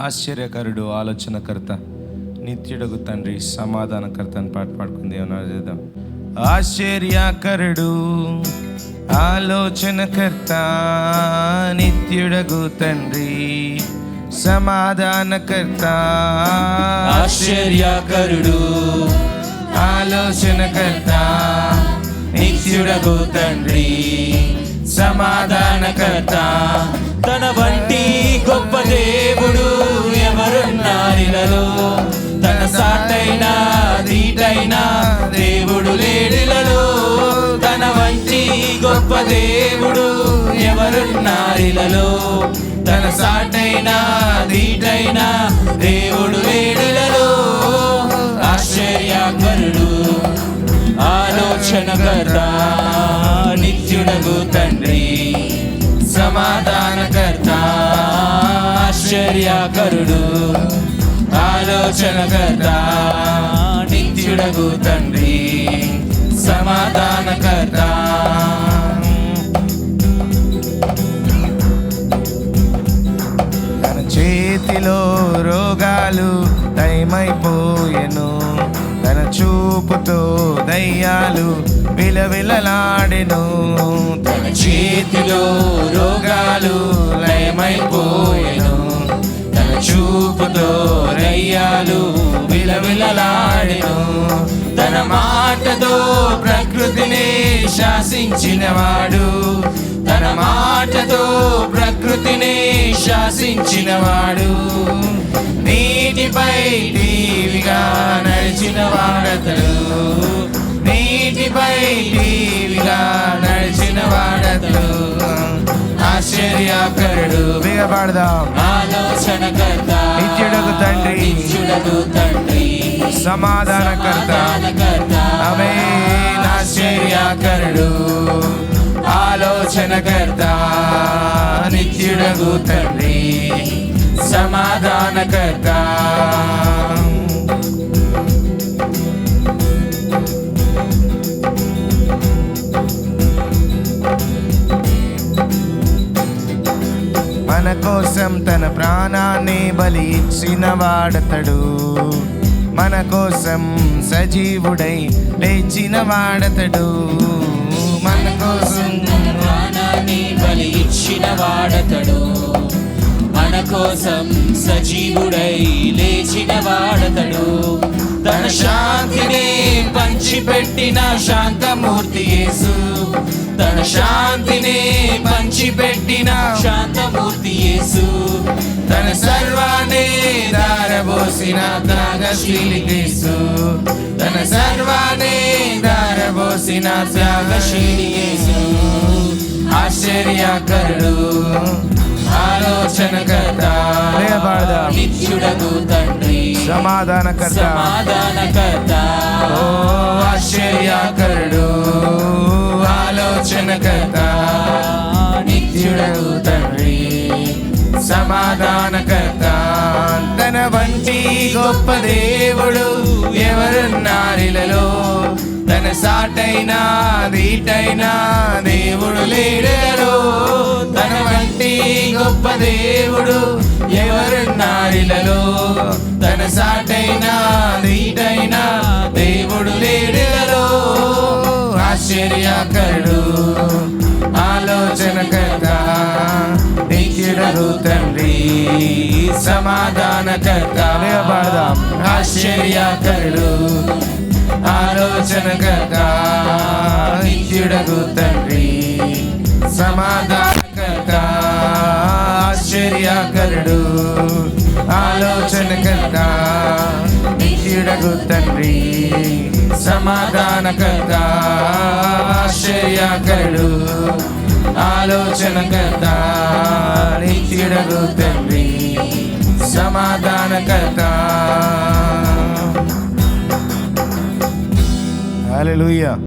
ఆశ్చర్యకరుడు, ఆలోచనకర్త, నిత్యుడగు తండ్రి, సమాధానకర్త అని పాట పాడుకుంది. ఏమన్నా చేద్దాం. ఆశ్చర్యకరుడు, ఆలోచనకర్త, నిత్యుడగు తండ్రి, సమాధానకర్త. ఆశ్చర్యకరుడు, ఆలోచనకర్త, నిత్యుడగు తండ్రి, సమాధానకర్త. తన వంటి గొప్ప దేవుడు ఎవరున్నారిలలో, తన సాటైనా దీటైనా దేవుడు లేడిలలో. తన వంటి గొప్ప దేవుడు ఎవరున్నారిలలో, తన సాటైనా దీటైనా దేవుడు లేడిలలో. ఆశ్చర్యకరుడు, ఆలోచనకర్త, నిత్యుడగు తండ్రి, సమాధానకర్త. ఆశ్చర్యకరుడు, ఆలోచనకర్త, నిత్యుడగు తండ్రి, సమాధానకర్త. తన చేతిలో రోగాలు దయమైపోయెను, తన చూపుతో దయ్యాలు విలవిలలాడెను. తన చేతిలో రోగాలు లయమైపోయెను, తన చూపుతో దయ్యాలు విలవిలలాడెను. తన మాటతో ప్రకృతిని శాసించినవాడు, తన మాటతో ప్రకృతిని శాసించినవాడు. నీటిపై టీవిగా నడిచిన వాడతడు, నీటిపై టీవిగా నడిచిన వాడతడు. ఆశ్చర్యకరుడు, బిగపడదాం. ఆలోచనకర్త, నిత్యుడగు తండ్రి, నిత్యుడగు తండ్రి, సమాధానకర్త. ఆమేన్. ఆశ్చర్యకరుడు, ఆలోచనకర్త, నిత్యుడగు తండ్రి, సమాధానకర్త. మన కోసం తన ప్రాణాన్ని బలి ఇచ్చిన వాడతడు, మన కోసం సజీవుడై లేచిన వాడతడు. మన కోసం ప్రాణాన్ని బలి ఇచ్చిన వాడతడు, మన కోసం సజీవుడై లేచిన వాడతడు. తన శాంతిని పంచిపెట్టిన శాంతమూర్తి యేసు, తన శాంతిని పంచిపెట్టిన శాంతమూర్తి యేసు. తన సర్వాన్ని దారబోసిన త్యాగశీలి యేసు, తన సర్వాన్ని దారబోసిన త్యాగశీలి యేసు. ఆశ్చర్యకరుడు, ఆలోచనకర్త, నిత్యుడగు తండ్రి, సమాధానకర్త. సమాధానకర్త. ఓ ఆశ్చర్యకరుడు, ఆలోచనకర్త, నిత్యుడగు తండ్రి, సమాధానకర్త. తన వంటి గొప్ప దేవుడు ఎవరున్నారిలలో, తన సాటైనా దీటైనా దేవుడు లేడలో. తన వంటి గొప్ప దేవుడు ఎవరున్నారిలలో, తన సాటైనా దీటైనా దేవుడు లేడలో. ఆశ్చర్యకరుడు, ఆలోచనకర్త, నిత్యుడగు తండ్రి, సమాధానకర్త. ఆశ్చర్యకరుడు, ఆలోచనకర్త, నిత్యుడగు తండ్రి, సమాధానకర్త. ఆశ్చర్యకరుడు, ఆలోచనకర్త, నిత్యుడగు తండ్రి, సమాధానకర్త. ఆశ్చర్యకరుడు, ఆలోచనకర్త, నిత్యుడగు తండ్రి, సమాధానకర్త. హల్లెలూయా.